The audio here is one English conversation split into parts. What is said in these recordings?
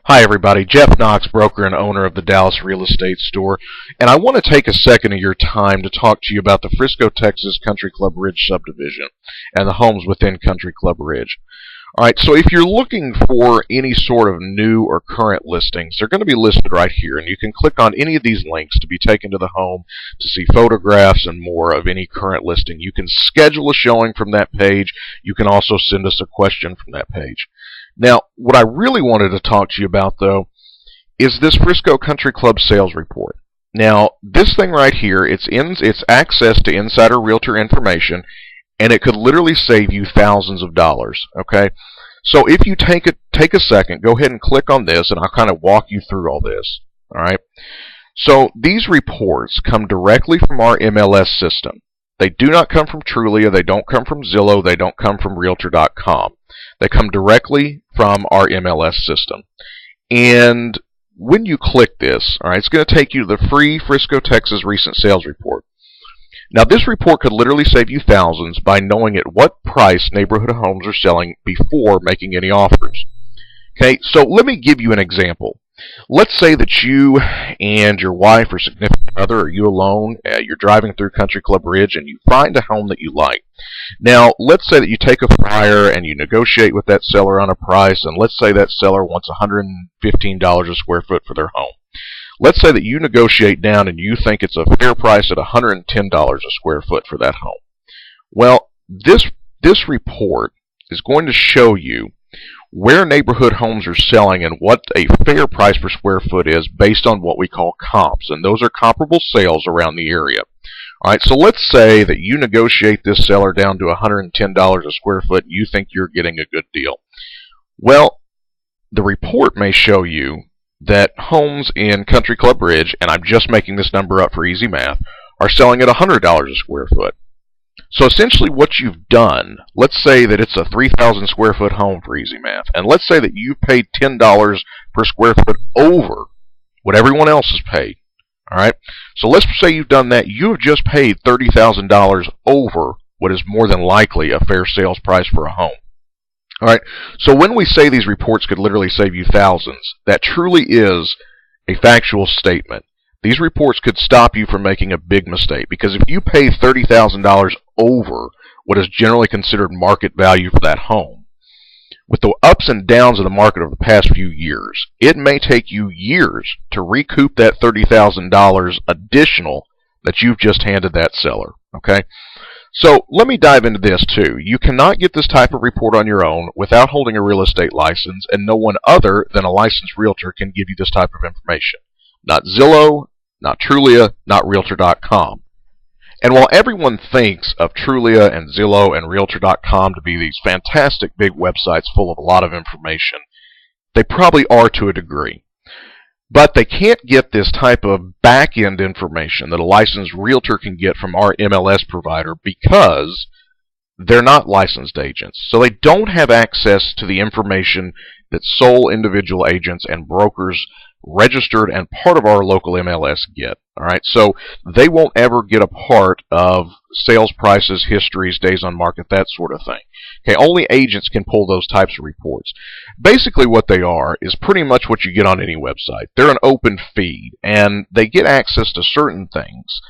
Hi everybody, Jeff Knox, broker and owner of the Dallas Real Estate Store, and I want to take a second of your time to talk to you about the Frisco, Texas Country Club Ridge subdivision and the homes within Country Club Ridge. Alright, so if you're looking for any sort of new or current listings, they're going to be listed right here, and you can click on any of these links to be taken to the home to see photographs and more of any current listing. You can schedule a showing from that page. You can also send us a question from that page. Now, what I really wanted to talk to you about, though, is this Frisco Country Club sales report. Now, this thing right here, it's access to insider realtor information, and it could literally save you thousands of dollars, okay? So if you take a second, go ahead and click on this, and I'll kind of walk you through all this, all right? So these reports come directly from our MLS system. They do not come from Trulia, they don't come from Zillow, they don't come from Realtor.com. They come directly from our MLS system. And when you click this, all right, it's going to take you to the free Frisco, Texas recent sales report. Now, this report could literally save you thousands by knowing at what price neighborhood homes are selling before making any offers. Okay, so let me give you an example. Let's say that you and your wife or significant other, or you alone, you're driving through Country Club Ridge and you find a home that you like. Now, let's say that you take a flyer and you negotiate with that seller on a price, and let's say that seller wants $115 a square foot for their home. Let's say that you negotiate down and you think it's a fair price at $110 a square foot for that home. Well, this report is going to show you where neighborhood homes are selling and what a fair price per square foot is based on what we call comps, and those are comparable sales around the area. All right, so let's say that you negotiate this seller down to $110 a square foot and you think you're getting a good deal. Well, the report may show you that homes in Country Club Ridge, and I'm just making this number up for easy math, are selling at $100 a square foot. So essentially what you've done, let's say that it's a 3,000 square foot home for easy math, and let's say that you paid $10 per square foot over what everyone else has paid. All right, so let's say you've done that. You have just paid $30,000 over what is more than likely a fair sales price for a home. All right, so when we say these reports could literally save you thousands, that truly is a factual statement. These reports could stop you from making a big mistake, because if you pay $30,000 over what is generally considered market value for that home, with the ups and downs of the market over the past few years, it may take you years to recoup that $30,000 additional that you've just handed that seller, okay? So let me dive into this too. You cannot get this type of report on your own without holding a real estate license, and no one other than a licensed realtor can give you this type of information. Not Zillow, not Trulia, not Realtor.com. And while everyone thinks of Trulia and Zillow and Realtor.com to be these fantastic big websites full of a lot of information, they probably are to a degree. But they can't get this type of back-end information that a licensed realtor can get from our MLS provider because they're not licensed agents. So they don't have access to the information that sole individual agents and brokers registered and part of our local MLS get. All right, so they won't ever get a part of sales prices, histories, days on market, that sort of thing. Okay, only agents can pull those types of reports. Basically what they are is pretty much what you get on any website. They're an open feed, and they get access to certain things.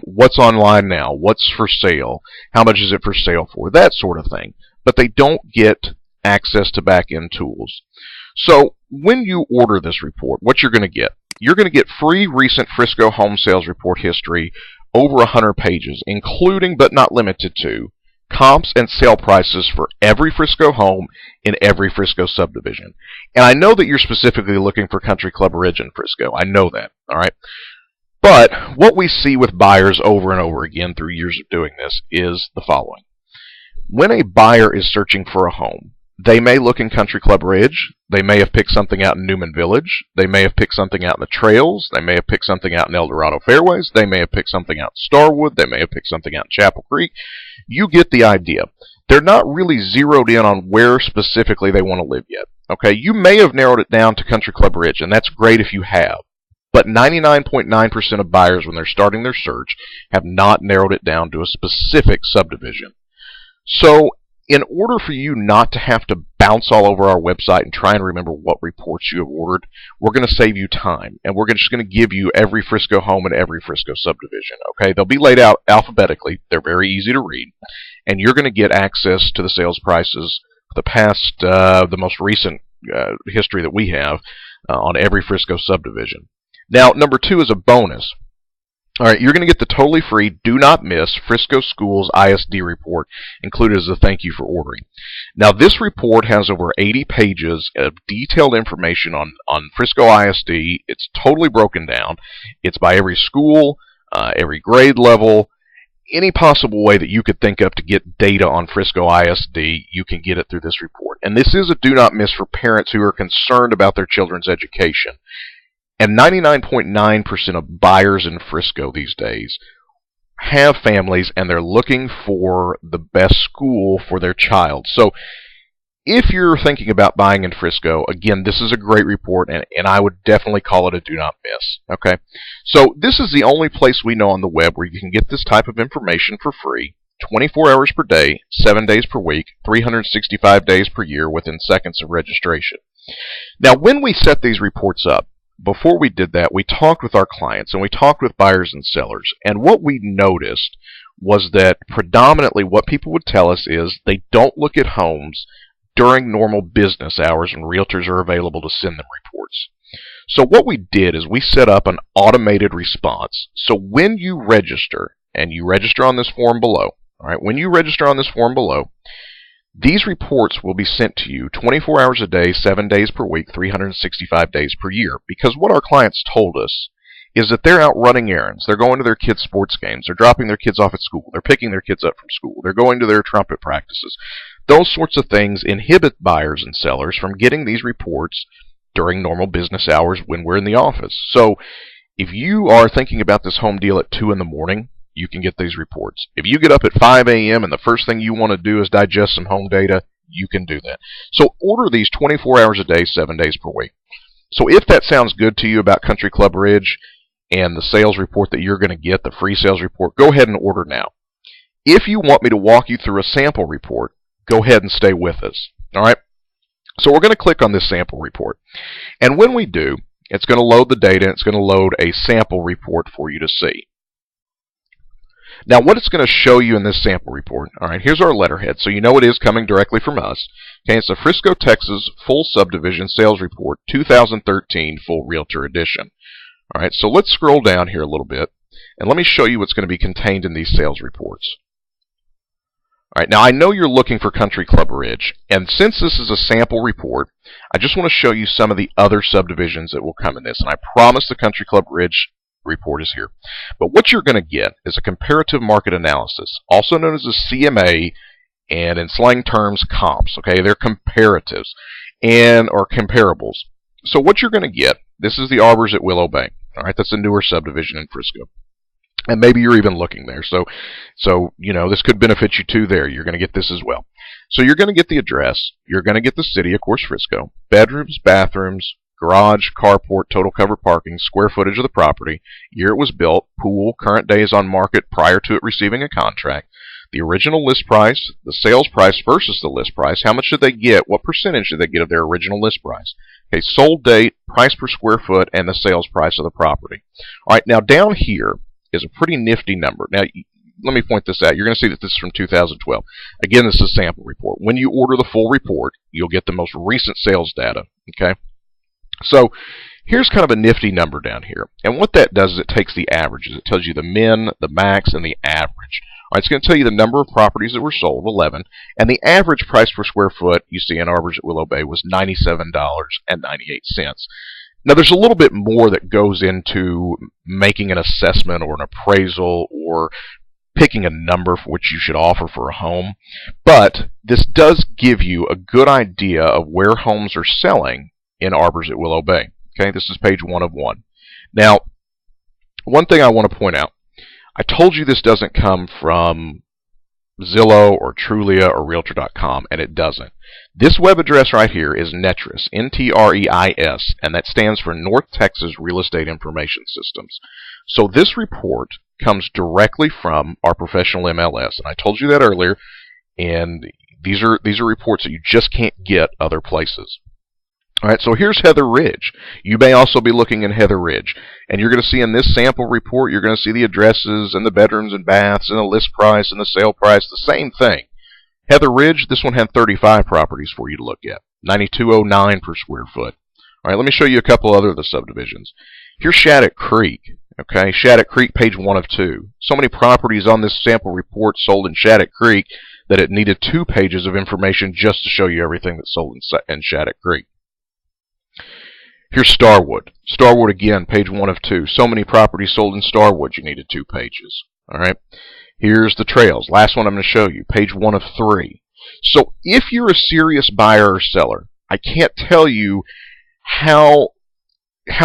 What's online now, what's for sale, how much is it for sale for, that sort of thing. But they don't get access to back-end tools. So when you order this report, what you're going to get, you're going to get free recent Frisco home sales report history, over 100 pages, including but not limited to comps and sale prices for every Frisco home in every Frisco subdivision. And I know that you're specifically looking for Country Club Ridge in Frisco. I know that, all right? But what we see with buyers over and over again through years of doing this is the following. When a buyer is searching for a home, they may look in Country Club Ridge. They may have picked something out in Newman Village. They may have picked something out in the Trails. They may have picked something out in El Dorado Fairways. They may have picked something out in Starwood. They may have picked something out in Chapel Creek. You get the idea. They're not really zeroed in on where specifically they want to live yet. Okay, you may have narrowed it down to Country Club Ridge, and that's great if you have. But 99.9% of buyers, when they're starting their search, have not narrowed it down to a specific subdivision. So in order for you not to have to bounce all over our website and try and remember what reports you have ordered. We're going to save you time, and we're just going to give you every Frisco home and every Frisco subdivision. Okay, they'll be laid out alphabetically. They're very easy to read, and you're going to get access to the sales prices for the most recent history that we have on every Frisco subdivision. Now, number 2 is a bonus. All right, you're going to get the totally free, do not miss Frisco Schools ISD report included as a thank you for ordering. Now, this report has over 80 pages of detailed information on Frisco ISD. It's totally broken down. It's by every school, every grade level, any possible way that you could think of to get data on Frisco ISD, you can get it through this report. And this is a do not miss for parents who are concerned about their children's education. And 99.9% of buyers in Frisco these days have families, and they're looking for the best school for their child. So if you're thinking about buying in Frisco, again, this is a great report, and I would definitely call it a do not miss. Okay, so this is the only place we know on the web where you can get this type of information for free, 24 hours per day, 7 days per week, 365 days per year within seconds of registration. Now, when we set these reports up, before we did that, we talked with our clients, and we talked with buyers and sellers, and what we noticed was that predominantly what people would tell us is they don't look at homes during normal business hours when realtors are available to send them reports. So what we did is we set up an automated response. So when you register, and you register on this form below, all right, when you register on this form below, these reports will be sent to you 24 hours a day, 7 days per week, 365 days per year. Because what our clients told us is that they're out running errands. They're going to their kids' sports games. They're dropping their kids off at school. They're picking their kids up from school. They're going to their trumpet practices. Those sorts of things inhibit buyers and sellers from getting these reports during normal business hours when we're in the office. So if you are thinking about this home deal at 2 in the morning, you can get these reports. If you get up at 5 a.m. and the first thing you want to do is digest some home data, you can do that. So order these 24 hours a day, 7 days per week. So if that sounds good to you about Country Club Ridge and the sales report that you're going to get, the free sales report, go ahead and order now. If you want me to walk you through a sample report, go ahead and stay with us. All right? So we're going to click on this sample report. And when we do, it's going to load the data, and it's going to load a sample report for you to see. Now, what it's going to show you in this sample report, all right, here's our letterhead, so you know it is coming directly from us. Okay, it's a Frisco, Texas Full Subdivision Sales Report 2013 Full Realtor Edition. All right, so let's scroll down here a little bit, and let me show you what's going to be contained in these sales reports. All right, now I know you're looking for Country Club Ridge, and since this is a sample report, I just want to show you some of the other subdivisions that will come in this, and I promise the Country Club Ridge report is here. But what you're going to get is a comparative market analysis, also known as a CMA, and in slang terms, comps. Okay, they're comparatives or comparables. So what you're going to get, this is the Arbors at Willow Bay. All right, that's a newer subdivision in Frisco. And maybe you're even looking there. So you know, this could benefit you too there. You're going to get this as well. So you're going to get the address. You're going to get the city, of course, Frisco. Bedrooms, bathrooms, garage, carport, total covered parking, square footage of the property, year it was built, pool, current days on market prior to it receiving a contract, the original list price, the sales price versus the list price, how much did they get, what percentage did they get of their original list price, okay, sold date, price per square foot, and the sales price of the property. All right, now down here is a pretty nifty number. Now, let me point this out. You're going to see that this is from 2012. Again, this is a sample report. When you order the full report, you'll get the most recent sales data, okay? So here's kind of a nifty number down here. And what that does is it takes the averages. It tells you the min, the max, and the average. All right, it's going to tell you the number of properties that were sold, 11, and the average price per square foot you see in Arbors at Willow Bay was $97.98. Now, there's a little bit more that goes into making an assessment or an appraisal or picking a number for which you should offer for a home, but this does give you a good idea of where homes are selling in Arbors at Willow Bay. Okay, this is page 1 of 1. Now, one thing I want to point out, I told you this doesn't come from Zillow or Trulia or Realtor.com, and it doesn't. This web address right here is NTREIS, N-T-R-E-I-S, and that stands for North Texas Real Estate Information Systems. So this report comes directly from our professional MLS, and I told you that earlier, and These are reports that you just can't get other places. All right, so here's Heather Ridge. You may also be looking in Heather Ridge, and you're going to see in this sample report, you're going to see the addresses and the bedrooms and baths and the list price and the sale price, the same thing. Heather Ridge, this one had 35 properties for you to look at, $92.09 per square foot. All right, let me show you a couple other of the subdivisions. Here's Shattuck Creek. Okay, Shattuck Creek, page 1 of 2. So many properties on this sample report sold in Shattuck Creek that it needed 2 pages of information just to show you everything that sold in Shattuck Creek. Here's Starwood. Starwood again, page 1 of 2. So many properties sold in Starwood you needed 2 pages. All right. Here's the Trails. Last one I'm going to show you, page 1 of 3. So if you're a serious buyer or seller, I can't tell you how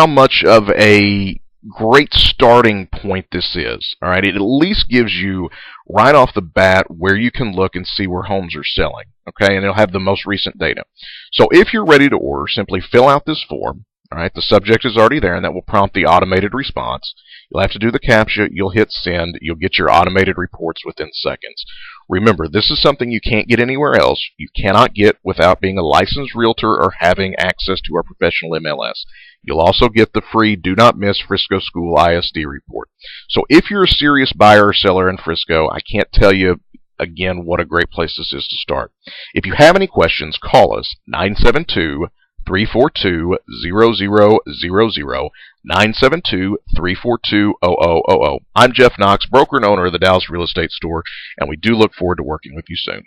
much of a great starting point this is. All right. It at least gives you right off the bat where you can look and see where homes are selling. Okay, and it'll have the most recent data. So if you're ready to order, simply fill out this form. All right, the subject is already there, and that will prompt the automated response. You'll have to do the CAPTCHA. You'll hit send. You'll get your automated reports within seconds. Remember, this is something you can't get anywhere else. You cannot get without being a licensed realtor or having access to our professional MLS. You'll also get the free Do Not Miss Frisco School ISD report. So if you're a serious buyer or seller in Frisco, I can't tell you again what a great place this is to start. If you have any questions, call us 972-342-0000, 972-342-0000. I'm Jeff Knox, broker and owner of the Dallas Real Estate Store, and we do look forward to working with you soon.